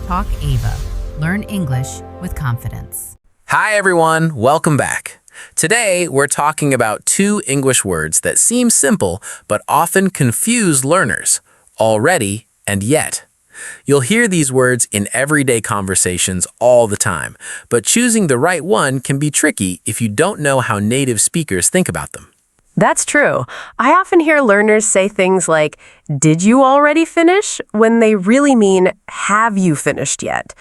Talk Ava. Learn English with confidence. Hi everyone, welcome back. Today we're talking about two English words that seem simple but often confuse learners, already and yet. You'll hear these words in everyday conversations all the time, but choosing the right one can be tricky if you don't know how native speakers think about them. That's true. I often hear learners say things like, "Did you already finish?" when they really mean, "Have you finished yet?"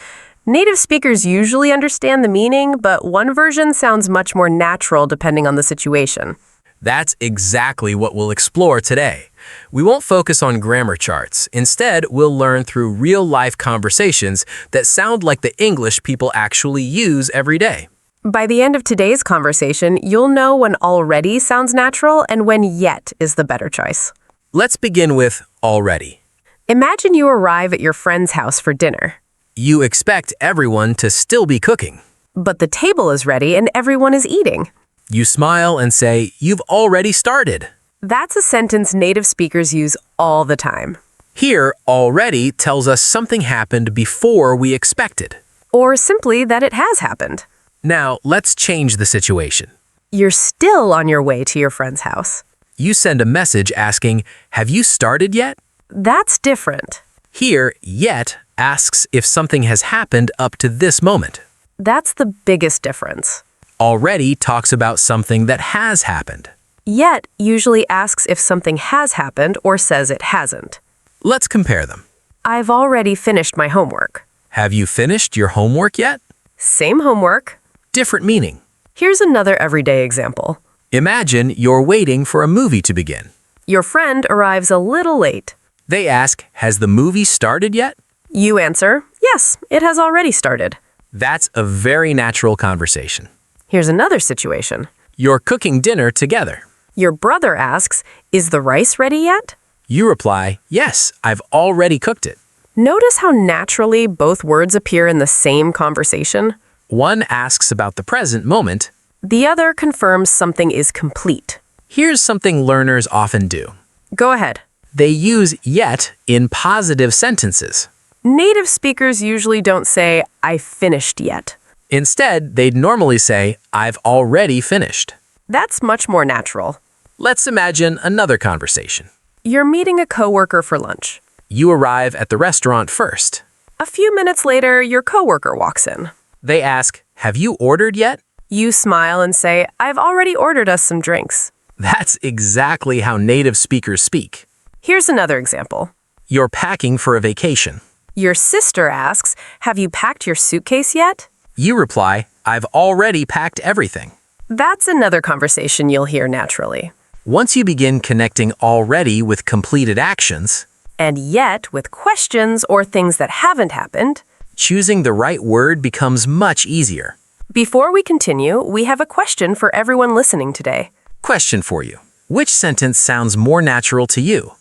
Native speakers usually understand the meaning, but one version sounds much more natural depending on the situation. That's exactly what we'll explore today. We won't focus on grammar charts. Instead, we'll learn through real-life conversations that sound like the English people actually use every day. By the end of today's conversation, you'll know when already sounds natural and when yet is the better choice. Let's begin with already. Imagine you arrive at your friend's house for dinner, You expect everyone to still be cooking. but the table is ready and everyone is eating. You smile and say, "You've already started." That's a sentence native speakers use all the time. Here, already tells us something happened before we expected. Or simply that it has happened. Now, let's change the situation. You're still on your way to your friend's house. You send a message asking, "Have you started yet?" That's different. Here, yet asks if something has happened up to this moment. That's the biggest difference. Already talks about something that has happened. Yet usually asks if something has happened or says it hasn't. Let's compare them. I've already finished my homework. Have you finished your homework yet? Same homework. Different meaning. Here's another everyday example. Imagine you're waiting for a movie to begin. Your friend arrives a little late. They ask, "Has the movie started yet?" You answer, "Yes, it has already started." That's a very natural conversation. Here's another situation. You're cooking dinner together. Your brother asks, "Is the rice ready yet?" You reply, "Yes, I've already cooked it." Notice how naturally both words appear in the same conversation? One asks about the present moment. The other confirms something is complete. Here's something learners often do. Go ahead. They use yet in positive sentences. Native speakers usually don't say, "I finished yet." Instead, they'd normally say, "I've already finished." That's much more natural. Let's imagine another conversation. You're meeting a coworker for lunch. You arrive at the restaurant first. A few minutes later, your coworker walks in. They ask, "Have you ordered yet?" You smile and say, "I've already ordered us some drinks." That's exactly how native speakers speak. Here's another example. You're packing for a vacation. Your sister asks, "Have you packed your suitcase yet?" You reply, "I've already packed everything." That's another conversation you'll hear naturally. Once you begin connecting already with completed actions, And yet, with questions or things that haven't happened, choosing the right word becomes much easier. before we continue, we have a question for everyone listening today. Question for you. Which sentence sounds more natural to you?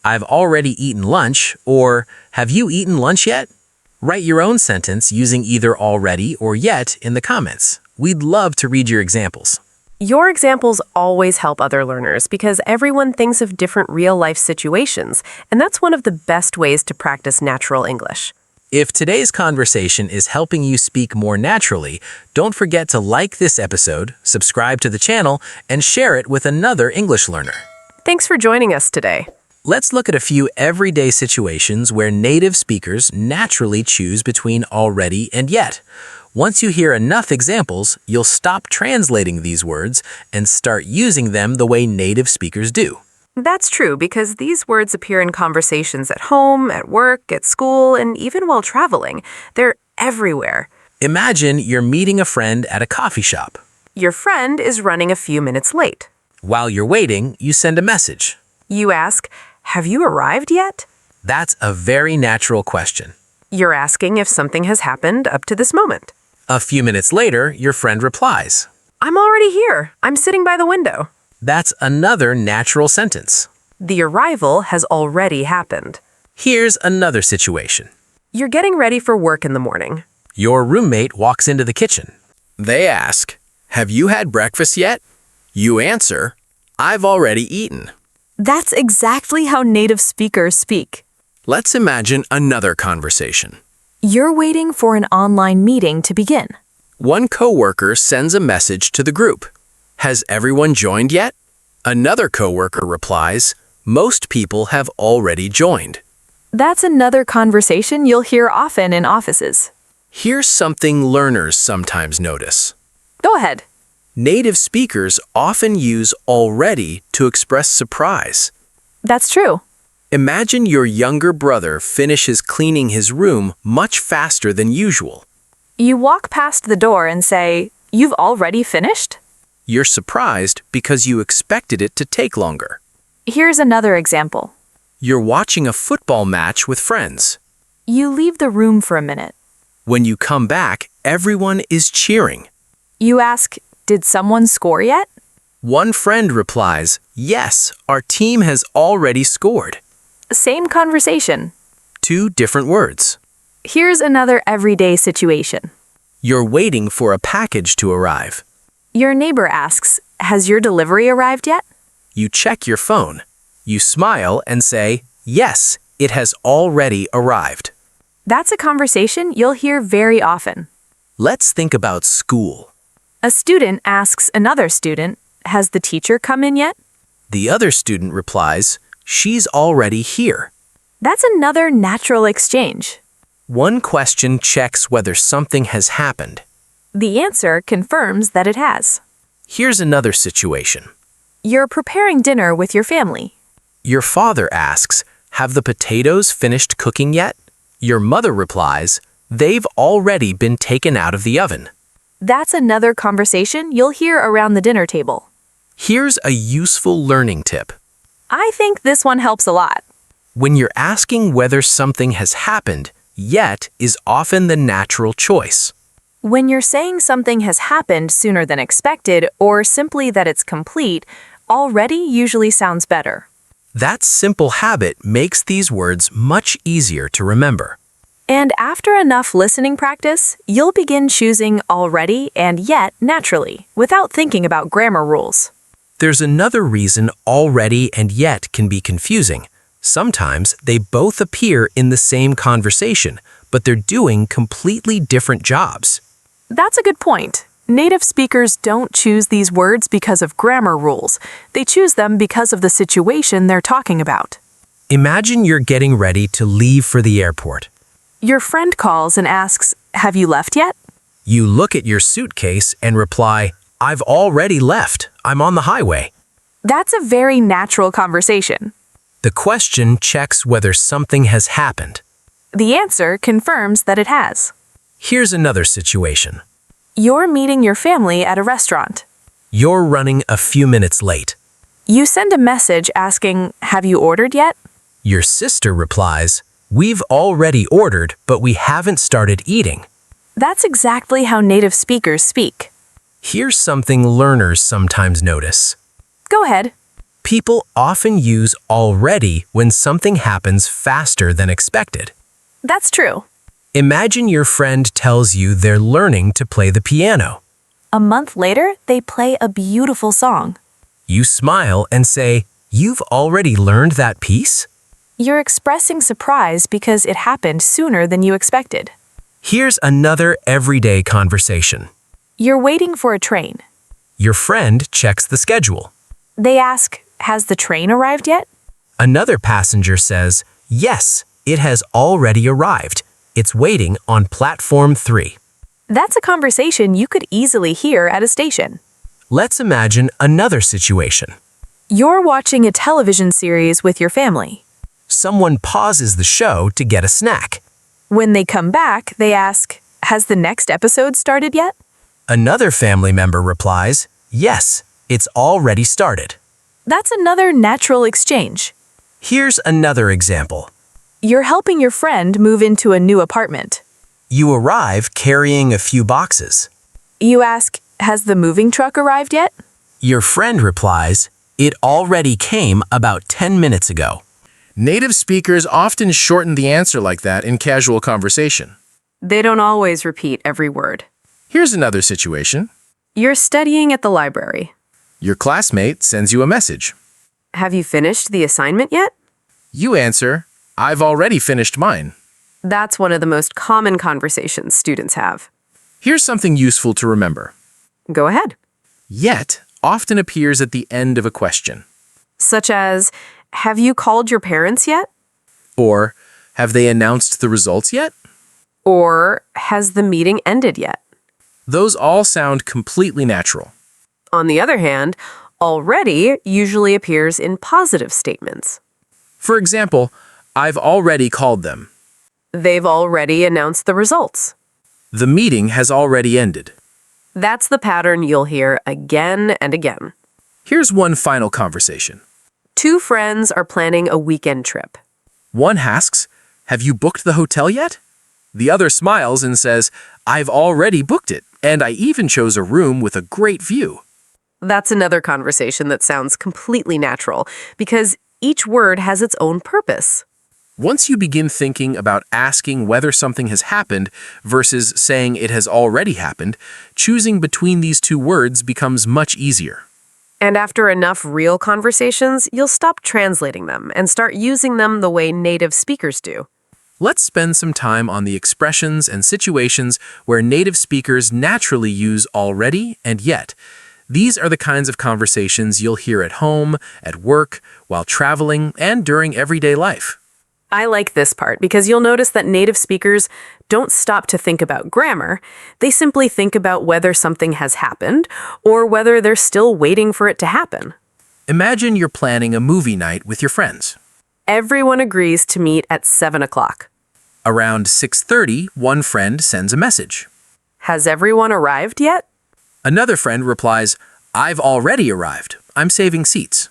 "I've already eaten lunch," or "Have you eaten lunch yet?" Write your own sentence using either already or yet in the comments. We'd love to read your examples. Your examples always help other learners because everyone thinks of different real-life situations, and that's one of the best ways to practice natural English. If today's conversation is helping you speak more naturally, don't forget to like this episode, subscribe to the channel, and share it with another English learner. Thanks for joining us today. Let's look at a few everyday situations where native speakers naturally choose between already and yet. Once you hear enough examples, you'll stop translating these words and start using them the way native speakers do. That's true because these words appear in conversations at home, at work, at school, and even while traveling. They're everywhere. Imagine you're meeting a friend at a coffee shop. Your friend is running a few minutes late. While you're waiting, you send a message. You ask, "Have you arrived yet?" That's a very natural question. You're asking if something has happened up to this moment. A few minutes later, your friend replies. "I'm already here. I'm sitting by the window." That's another natural sentence. The arrival has already happened. Here's another situation. You're getting ready for work in the morning. Your roommate walks into the kitchen. They ask, "Have you had breakfast yet?" You answer, "I've already eaten." That's exactly how native speakers speak. Let's imagine another conversation. You're waiting for an online meeting to begin. One coworker sends a message to the group. Has everyone joined yet? Another coworker replies, most people have already joined. That's another conversation you'll hear often in offices. Here's something learners sometimes notice. Go ahead. Native speakers often use already to express surprise. That's true. Imagine your younger brother finishes cleaning his room much faster than usual. You walk past the door and say, "You've already finished?" You're surprised because you expected it to take longer. Here's another example. You're watching a football match with friends. You leave the room for a minute. When you come back, everyone is cheering. You ask, "Did someone score yet?" One friend replies, yes, our team has already scored. Same conversation. Two different words. Here's another everyday situation. You're waiting for a package to arrive. Your neighbor asks, "Has your delivery arrived yet?" You check your phone. You smile and say, yes, it has already arrived. That's a conversation you'll hear very often. Let's think about school. A student asks another student, "Has the teacher come in yet?" The other student replies, she's already here. That's another natural exchange. One question checks whether something has happened. The answer confirms that it has. Here's another situation. You're preparing dinner with your family. Your father asks, have the potatoes finished cooking yet? Your mother replies, they've already been taken out of the oven. That's another conversation you'll hear around the dinner table. Here's a useful learning tip. I think this one helps a lot. When you're asking whether something has happened, yet is often the natural choice. When you're saying something has happened sooner than expected or simply that it's complete, already usually sounds better. That simple habit makes these words much easier to remember. And after enough listening practice, you'll begin choosing already and yet naturally, without thinking about grammar rules. There's another reason already and yet can be confusing. Sometimes they both appear in the same conversation, but they're doing completely different jobs. That's a good point. Native speakers don't choose these words because of grammar rules. They choose them because of the situation they're talking about. Imagine you're getting ready to leave for the airport. Your friend calls and asks, "Have you left yet?" You look at your suitcase and reply, I've already left. I'm on the highway. That's a very natural conversation. The question checks whether something has happened. The answer confirms that it has. Here's another situation. You're meeting your family at a restaurant. You're running a few minutes late. You send a message asking, "Have you ordered yet?" Your sister replies, we've already ordered, but we haven't started eating. That's exactly how native speakers speak. Here's something learners sometimes notice. Go ahead. People often use already when something happens faster than expected. That's true. Imagine your friend tells you they're learning to play the piano. A month later, they play a beautiful song. You smile and say, you've already learned that piece? You're expressing surprise because it happened sooner than you expected. Here's another everyday conversation. You're waiting for a train. Your friend checks the schedule. They ask, "Has the train arrived yet?" Another passenger says, yes, it has already arrived. It's waiting on platform 3. That's a conversation you could easily hear at a station. Let's imagine another situation. You're watching a television series with your family. Someone pauses the show to get a snack. When they come back, they ask, "Has the next episode started yet?" Another family member replies, yes, it's already started. That's another natural exchange. Here's another example. You're helping your friend move into a new apartment. You arrive carrying a few boxes. You ask, "Has the moving truck arrived yet?" Your friend replies, it already came about 10 minutes ago. Native speakers often shorten the answer like that in casual conversation. They don't always repeat every word. Here's another situation. You're studying at the library. Your classmate sends you a message. Have you finished the assignment yet? You answer, I've already finished mine. That's one of the most common conversations students have. Here's something useful to remember. Go ahead. Yet often appears at the end of a question. Such as, have you called your parents yet? Or, have they announced the results yet? Or, has the meeting ended yet? Those all sound completely natural. On the other hand, already usually appears in positive statements. For example, I've already called them. They've already announced the results. The meeting has already ended. That's the pattern you'll hear again and again. Here's one final conversation. Two friends are planning a weekend trip. One asks, have you booked the hotel yet? The other smiles and says, I've already booked it, and I even chose a room with a great view. That's another conversation that sounds completely natural because each word has its own purpose. Once you begin thinking about asking whether something has happened versus saying it has already happened, choosing between these two words becomes much easier. And after enough real conversations, you'll stop translating them and start using them the way native speakers do. Let's spend some time on the expressions and situations where native speakers naturally use already and yet. These are the kinds of conversations you'll hear at home, at work, while traveling, and during everyday life. I like this part because you'll notice that native speakers don't stop to think about grammar. They simply think about whether something has happened or whether they're still waiting for it to happen. Imagine you're planning a movie night with your friends. Everyone agrees to meet at 7 o'clock. Around 6:30, one friend sends a message. Has everyone arrived yet? Another friend replies, I've already arrived. I'm saving seats.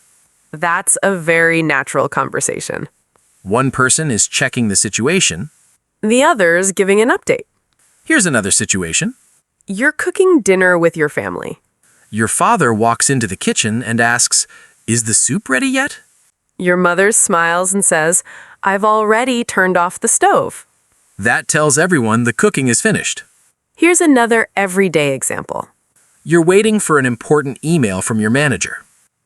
That's a very natural conversation. One person is checking the situation. The other's giving an update. Here's another situation. You're cooking dinner with your family. Your father walks into the kitchen and asks, is the soup ready yet? Your mother smiles and says, I've already turned off the stove. That tells everyone the cooking is finished. Here's another everyday example. You're waiting for an important email from your manager.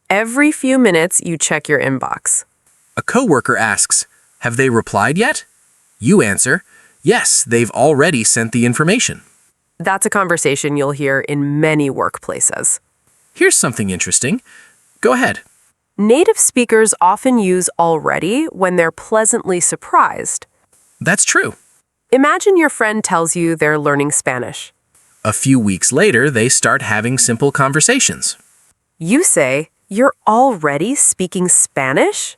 Every few minutes, you check your inbox. A coworker asks, have they replied yet? You answer, yes, they've already sent the information. That's a conversation you'll hear in many workplaces. Here's something interesting. Go ahead. Native speakers often use already when they're pleasantly surprised. That's true. Imagine your friend tells you they're learning Spanish. A few weeks later, they start having simple conversations. You say, you're already speaking Spanish?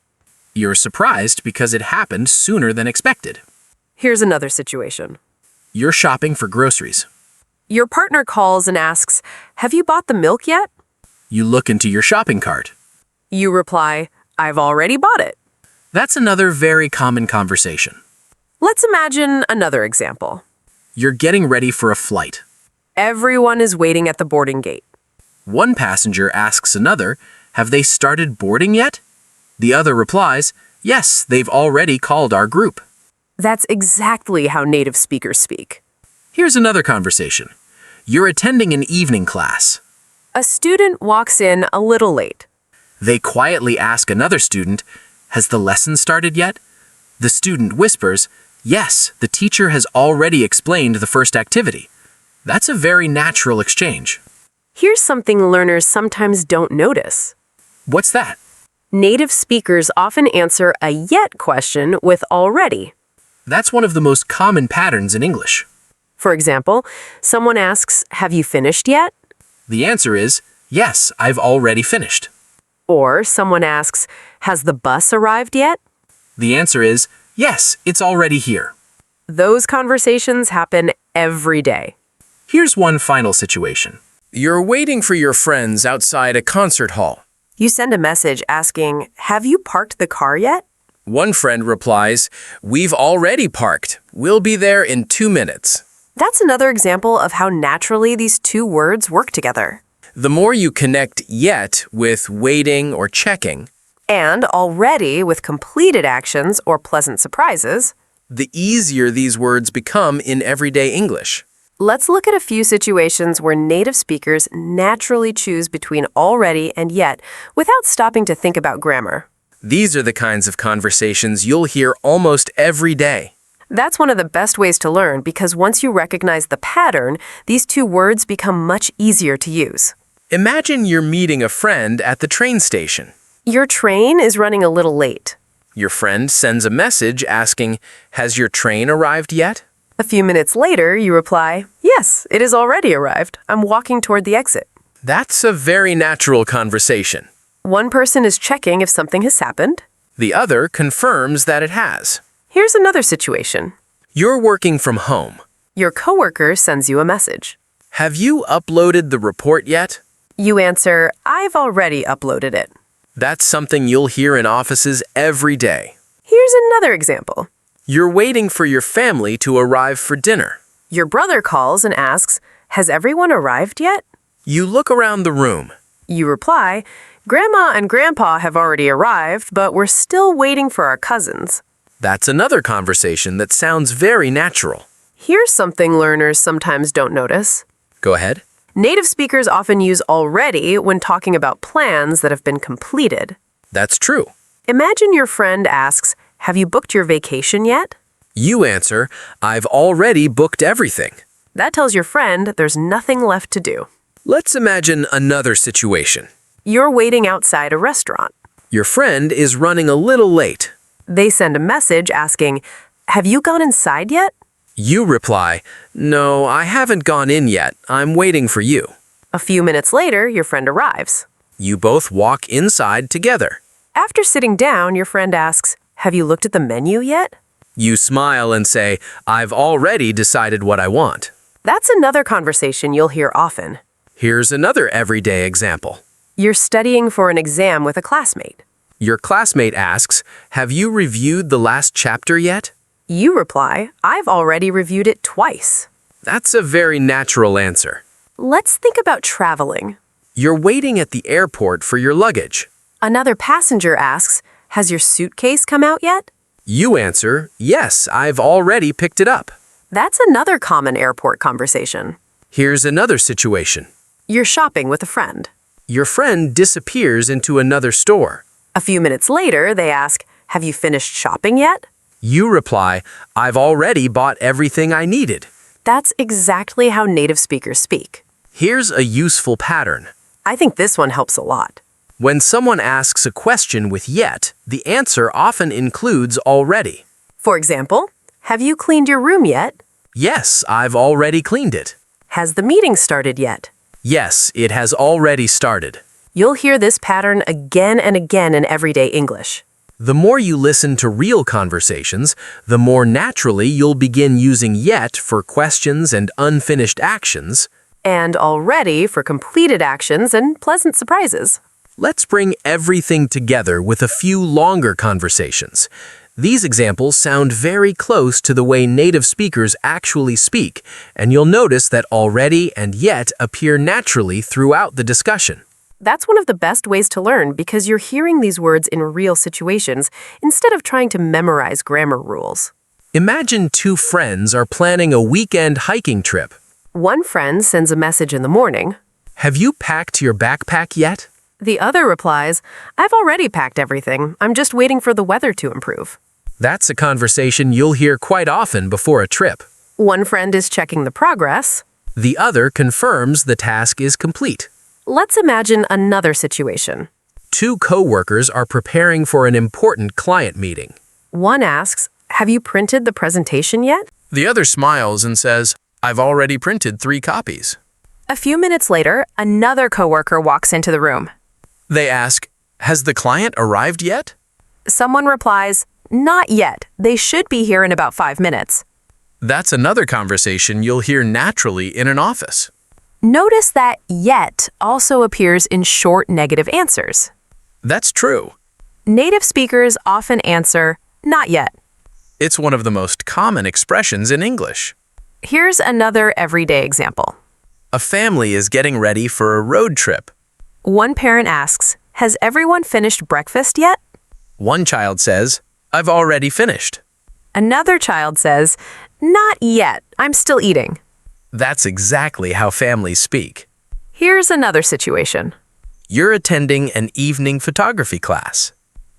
You're surprised because it happened sooner than expected. Here's another situation. You're shopping for groceries. Your partner calls and asks, have you bought the milk yet? You look into your shopping cart. You reply, I've already bought it. That's another very common conversation. Let's imagine another example. You're getting ready for a flight. Everyone is waiting at the boarding gate. One passenger asks another, have they started boarding yet? The other replies, yes, they've already called our group. That's exactly how native speakers speak. Here's another conversation. You're attending an evening class. A student walks in a little late. They quietly ask another student, has the lesson started yet? The student whispers, yes, the teacher has already explained the first activity. That's a very natural exchange. Here's something learners sometimes don't notice. What's that? Native speakers often answer a yet question with already. That's one of the most common patterns in English. For example, someone asks, have you finished yet? The answer is, yes, I've already finished. Or someone asks, has the bus arrived yet? The answer is, yes, it's already here. Those conversations happen every day. Here's one final situation. You're waiting for your friends outside a concert hall. You send a message asking, have you parked the car yet? One friend replies, we've already parked. We'll be there in 2 minutes. That's another example of how naturally these two words work together. The more you connect yet with waiting or checking, And already with completed actions or pleasant surprises, the easier these words become in everyday English. let's look at a few situations where native speakers naturally choose between already and yet without stopping to think about grammar. These are the kinds of conversations you'll hear almost every day. That's one of the best ways to learn because once you recognize the pattern, these two words become much easier to use. Imagine you're meeting a friend at the train station. Your train is running a little late. Your friend sends a message asking, "Has your train arrived yet?" A few minutes later, you reply, "Yes, it has already arrived. I'm walking toward the exit." That's a very natural conversation. One person is checking if something has happened. The other confirms that it has. Here's another situation. You're working from home. Your coworker sends you a message. Have you uploaded the report yet? You answer, "I've already uploaded it." That's something you'll hear in offices every day. Here's another example. You're waiting for your family to arrive for dinner. Your brother calls and asks, "Has everyone arrived yet?" You look around the room. You reply, "Grandma and Grandpa have already arrived, but we're still waiting for our cousins." That's another conversation that sounds very natural. Here's something learners sometimes don't notice. Go ahead. Native speakers often use already when talking about plans that have been completed. That's true. Imagine your friend asks, "Have you booked your vacation yet?" You answer, "I've already booked everything." That tells your friend there's nothing left to do. Let's imagine another situation. You're waiting outside a restaurant. Your friend is running a little late. They send a message asking, "Have you gone inside yet?" You reply, "No, I haven't gone in yet. I'm waiting for you." A few minutes later, your friend arrives. You both walk inside together. After sitting down, your friend asks, "Have you looked at the menu yet?" You smile and say, "I've already decided what I want." That's another conversation you'll hear often. Here's another everyday example. You're studying for an exam with a classmate. Your classmate asks, "Have you reviewed the last chapter yet?" You reply, "I've already reviewed it twice." That's a very natural answer. Let's think about traveling. You're waiting at the airport for your luggage. Another passenger asks, "Has your suitcase come out yet?" You answer, "Yes, I've already picked it up." That's another common airport conversation. Here's another situation. You're shopping with a friend. Your friend disappears into another store. A few minutes later, they ask, "Have you finished shopping yet?" You reply, "I've already bought everything I needed." That's exactly how native speakers speak. Here's a useful pattern. I think this one helps a lot. When someone asks a question with yet, the answer often includes already. For example, "Have you cleaned your room yet?" Yes, I've already cleaned it. "Has the meeting started yet?" Yes, it has already started. You'll hear this pattern again and again in everyday English. The more you listen to real conversations, the more naturally you'll begin using yet for questions and unfinished actions, And already for completed actions and pleasant surprises. Let's bring everything together with a few longer conversations. These examples sound very close to the way native speakers actually speak, and you'll notice that already and yet appear naturally throughout the discussion. That's one of the best ways to learn because you're hearing these words in real situations instead of trying to memorize grammar rules. Imagine two friends are planning a weekend hiking trip. One friend sends a message in the morning. Have you packed your backpack yet? The other replies, "I've already packed everything. I'm just waiting for the weather to improve." That's a conversation you'll hear quite often before a trip. One friend is checking the progress. The other confirms the task is complete. Let's imagine another situation. Two coworkers are preparing for an important client meeting. One asks, "Have you printed the presentation yet?" The other smiles and says, "I've already printed 3 copies." A few minutes later, another coworker walks into the room. They ask, "Has the client arrived yet?" Someone replies, "Not yet. They should be here in about 5 minutes." That's another conversation you'll hear naturally in an office. Notice that yet also appears in short negative answers. That's true. Native speakers often answer, "Not yet." It's one of the most common expressions in English. Here's another everyday example. A family is getting ready for a road trip. One parent asks, "Has everyone finished breakfast yet?" One child says, "I've already finished." Another child says, "Not yet. I'm still eating." That's exactly how families speak. Here's another situation. You're attending an evening photography class.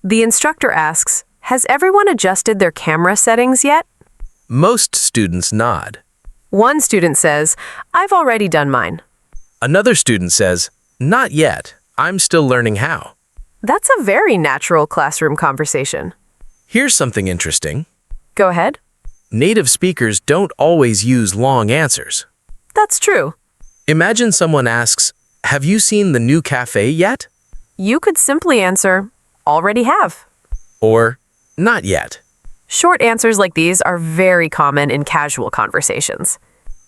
The instructor asks, "Has everyone adjusted their camera settings yet?" Most students nod. One student says, I've already done mine. Another student says, not yet. I'm still learning how. That's a very natural classroom conversation. Here's something interesting. Go ahead. Native speakers don't always use long answers. That's true. Imagine someone asks, have you seen the new cafe yet? You could simply answer, already have. Or, not yet. Short answers like these are very common in casual conversations.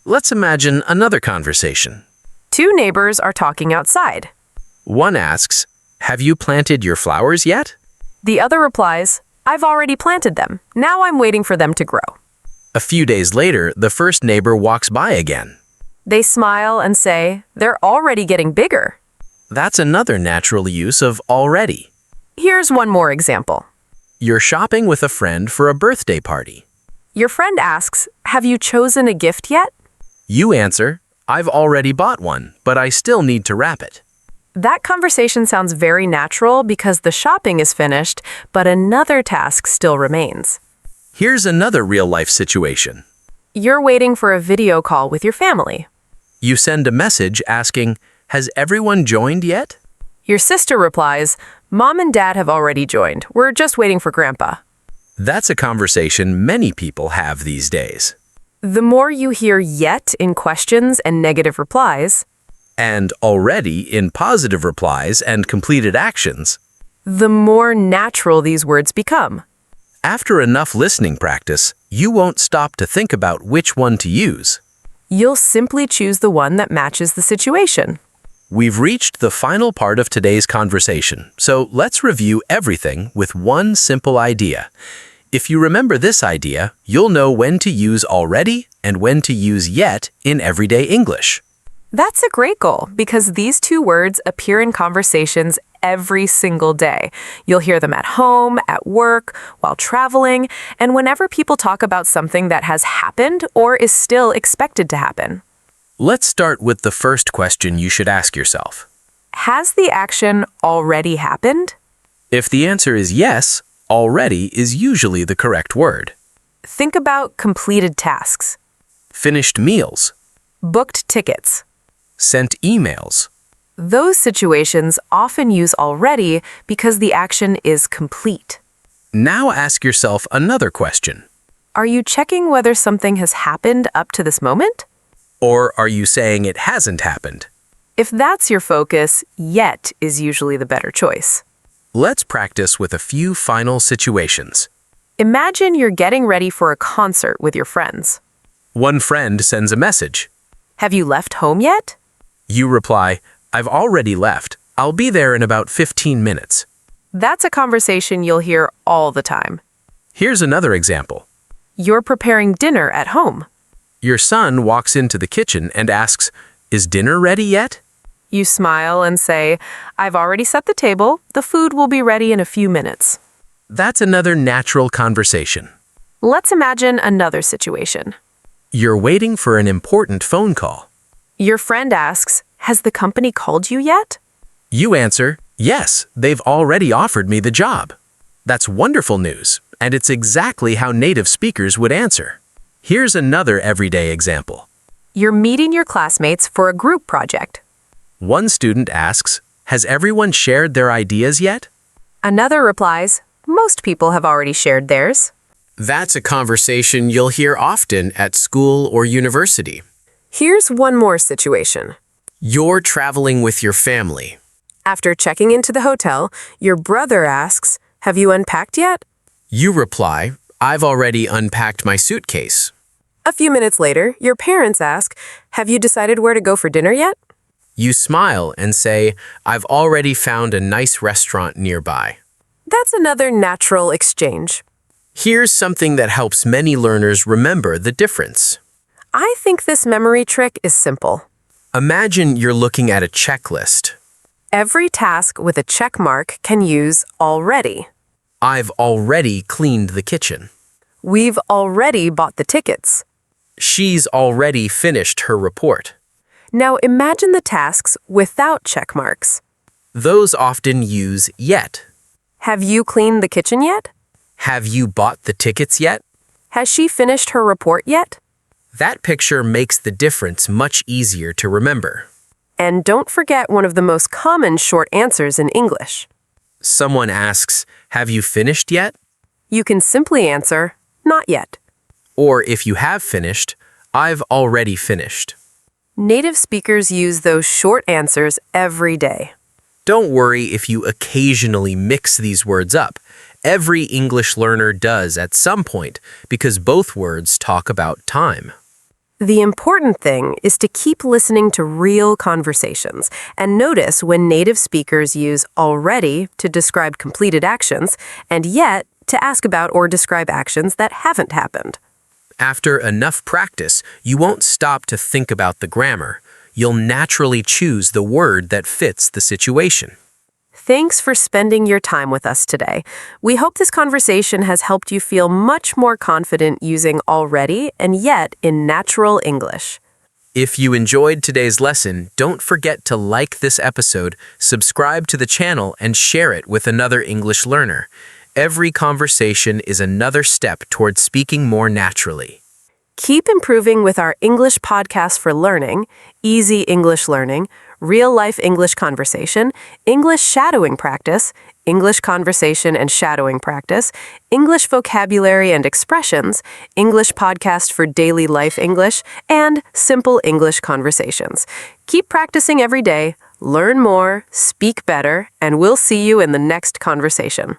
Let's imagine another conversation. Two neighbors are talking outside. One asks, have you planted your flowers yet? The other replies, I've already planted them. Now I'm waiting for them to grow. A few days later, the first neighbor walks by again. They smile and say, they're already getting bigger. That's another natural use of already. Here's one more example. You're shopping with a friend for a birthday party. Your friend asks, have you chosen a gift yet? You answer, I've already bought one, but I still need to wrap it. That conversation sounds very natural because the shopping is finished, but another task still remains. Here's another real-life situation. You're waiting for a video call with your family. You send a message asking, has everyone joined yet? Your sister replies, Mom and Dad have already joined. We're just waiting for Grandpa. That's a conversation many people have these days. The more you hear yet in questions and negative replies, And already in positive replies and completed actions, the more natural these words become. after enough listening practice, you won't stop to think about which one to use. You'll simply choose the one that matches the situation. We've reached the final part of today's conversation, so let's review everything with one simple idea. If you remember this idea, you'll know when to use already and when to use yet in everyday English. That's a great goal because these two words appear in conversations every single day. You'll hear them at home, at work, while traveling, and whenever people talk about something that has happened or is still expected to happen. Let's start with the first question you should ask yourself. Has the action already happened? If the answer is yes, already is usually the correct word. Think about completed tasks, Finished meals, booked tickets. sent emails. Those situations often use already because the action is complete. Now ask yourself another question. Are you checking whether something has happened up to this moment? Or are you saying it hasn't happened? If that's your focus, yet is usually the better choice. Let's practice with a few final situations. Imagine you're getting ready for a concert with your friends. One friend sends a message. Have you left home yet? You reply, I've already left. I'll be there in about 15 minutes. That's a conversation you'll hear all the time. Here's another example. You're preparing dinner at home. Your son walks into the kitchen and asks, is dinner ready yet? You smile and say, I've already set the table. The food will be ready in a few minutes. That's another natural conversation. Let's imagine another situation. You're waiting for an important phone call. Your friend asks, has the company called you yet? You answer, yes, they've already offered me the job. That's wonderful news, and it's exactly how native speakers would answer. Here's another everyday example. You're meeting your classmates for a group project. One student asks, has everyone shared their ideas yet? Another replies, most people have already shared theirs. That's a conversation you'll hear often at school or university. Here's one more situation. You're traveling with your family. After checking into the hotel, your brother asks, have you unpacked yet? You reply, I've already unpacked my suitcase. A few minutes later, your parents ask, have you decided where to go for dinner yet? You smile and say, I've already found a nice restaurant nearby. That's another natural exchange. Here's something that helps many learners remember the difference. I think this memory trick is simple. Imagine you're looking at a checklist. Every task with a check mark can use already. I've already cleaned the kitchen. We've already bought the tickets. She's already finished her report. Now imagine the tasks without check marks. Those often use yet. Have you cleaned the kitchen yet? Have you bought the tickets yet? Has she finished her report yet? That picture makes the difference much easier to remember. And don't forget one of the most common short answers in English. Someone asks, "Have you finished yet?" You can simply answer, not yet. Or if you have finished, "I've already finished." Native speakers use those short answers every day. Don't worry if you occasionally mix these words up. Every English learner does at some point because both words talk about time. The important thing is to keep listening to real conversations and notice when native speakers use already to describe completed actions and yet to ask about or describe actions that haven't happened. After enough practice, you won't stop to think about the grammar. You'll naturally choose the word that fits the situation. Thanks for spending your time with us today. We hope this conversation has helped you feel much more confident using already and yet in natural English. If you enjoyed today's lesson, don't forget to like this episode, subscribe to the channel, and share it with another English learner. Every conversation is another step toward speaking more naturally. Keep improving with our English podcast for learning, Easy English Learning, Real-Life English Conversation, English Shadowing Practice, English Conversation and Shadowing Practice, English Vocabulary and Expressions, English Podcast for Daily Life English, and Simple English Conversations. Keep practicing every day, learn more, speak better, and we'll see you in the next conversation.